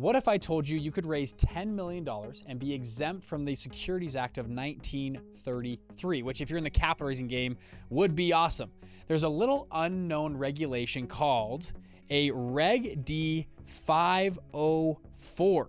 What if I told you you could raise $10 million and be exempt from the Securities Act of 1933, which if you're in the capital raising game would be awesome. There's a little unknown regulation called a Reg D-504.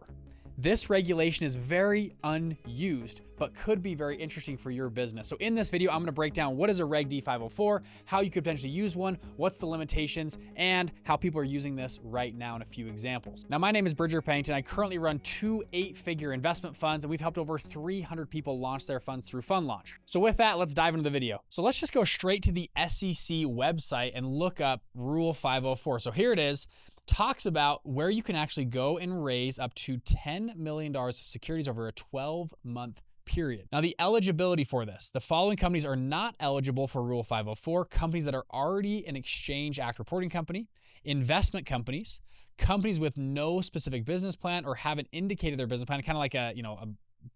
This regulation is very unused, but could be very interesting for your business. So in this video, I'm gonna break down what is a Reg D-504, how you could potentially use one, what's the limitations, and how people are using this right now in a few examples. Now, my name is Bridger Pennington. I currently run 2 8-figure investment funds, and we've helped over 300 people launch their funds through Fund Launch. So with that, let's dive into the video. So let's just go straight to the SEC website and look up Rule 504. So here it is. Talks about where you can actually go and raise up to $10 million of securities over a 12-month period. Now, the eligibility for this, the following companies are not eligible for Rule 504: companies that are already an Exchange Act reporting company, investment companies, companies with no specific business plan or haven't indicated their business plan, kind of like a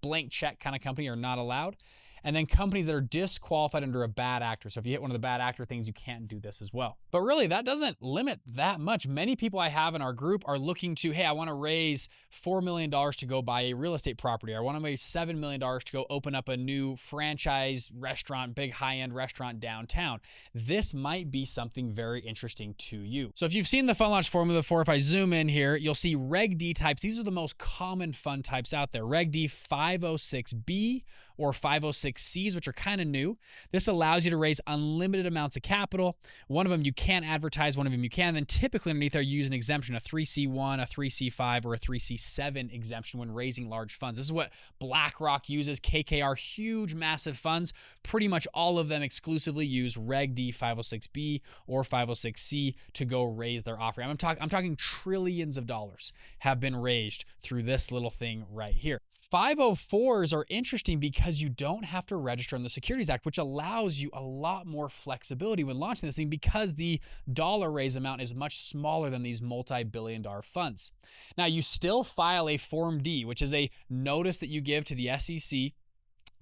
blank check kind of company, are not allowed. And then companies that are disqualified under a bad actor. So if you hit one of the bad actor things, you can't do this as well. But really, that doesn't limit that much. Many people I have in our group are looking to, hey, I want to raise $4 million to go buy a real estate property. Or I want to raise $7 million to go open up a new franchise restaurant, big high-end restaurant downtown. This might be something very interesting to you. So if you've seen the Fund Launch formula before, if I zoom in here, you'll see Reg D types. These are the most common fund types out there. Reg D 506B or 506Cs, which are kind of new. This allows you to raise unlimited amounts of capital. One of them you can't advertise, one of them you can. Then typically underneath there, you use an exemption, a 3C1, a 3C5, or a 3C7 exemption when raising large funds. This is what BlackRock uses, KKR, huge, massive funds. Pretty much all of them exclusively use Reg D 506B or 506C to go raise their offering. I'm talking trillions of dollars have been raised through this little thing right here. 504s are interesting because you don't have to register in the Securities Act, which allows you a lot more flexibility when launching this thing because the dollar raise amount is much smaller than these multi-billion-dollar funds. Now, you still file a Form D, which is a notice that you give to the SEC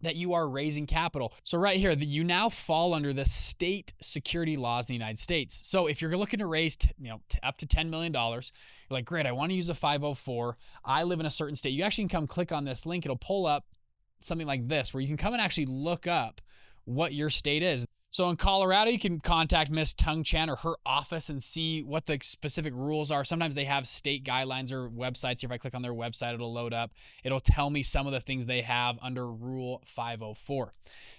that you are raising capital. So right here, that you now fall under the state security laws in the United States. So if you're looking to raise up to $10 million, you're like, great, I want to use a 504. I live in a certain state. You actually can come click on this link. It'll pull up something like this, where you can come and actually look up what your state is. So in Colorado, you can contact Miss Tung Chan or her office and see what the specific rules are. Sometimes they have state guidelines or websites. If I click on their website, it'll load up. It'll tell me some of the things they have under Rule 504.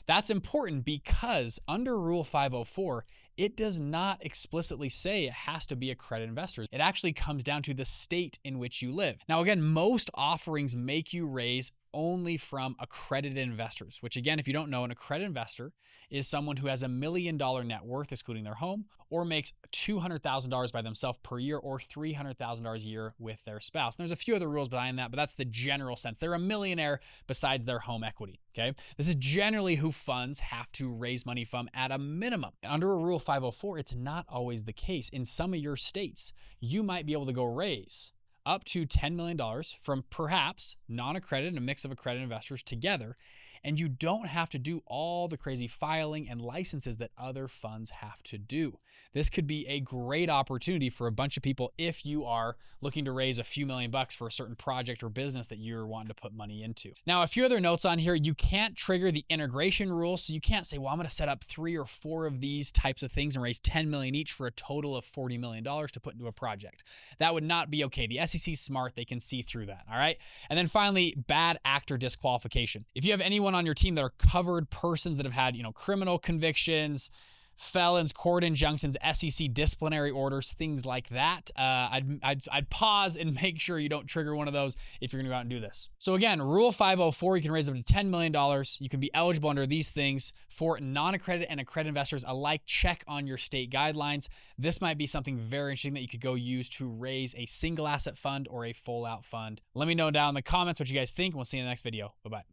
That's important because under Rule 504, it does not explicitly say it has to be accredited investors. It actually comes down to the state in which you live. Now, again, most offerings make you raise only from accredited investors, which again, if you don't know, an accredited investor is someone who has $1 million net worth, excluding their home, or makes $200,000 by themselves per year or $300,000 a year with their spouse. And there's a few other rules behind that, but that's the general sense. They're a millionaire besides their home equity, okay? This is generally who funds have to raise money from at a minimum. Under a Rule 504, it's not always the case. In some of your states, you might be able to go raise up to $10 million from perhaps non-accredited and a mix of accredited investors together, and you don't have to do all the crazy filing and licenses that other funds have to do. This could be a great opportunity for a bunch of people if you are looking to raise a few $1,000,000 for a certain project or business that you're wanting to put money into. Now, a few other notes on here. You can't trigger the integration rule, so you can't say, well, I'm going to set up 3 or 4 of these types of things and raise $10 million each for a total of $40 million to put into a project. That would not be okay. The SEC is smart. They can see through that, all right? And then finally, bad actor disqualification. If you have anyone on your team that are covered persons that have had, criminal convictions, felons, court injunctions, SEC disciplinary orders, things like that, I'd pause and make sure you don't trigger one of those if you're gonna go out and do this. So again, Rule 504, you can raise up to $10 million. You can be eligible under these things. For non-accredited and accredited investors alike, check on your state guidelines. This might be something very interesting that you could go use to raise a single asset fund or a full out fund. Let me know down in the comments what you guys think, and we'll see you in the next video. Bye-bye.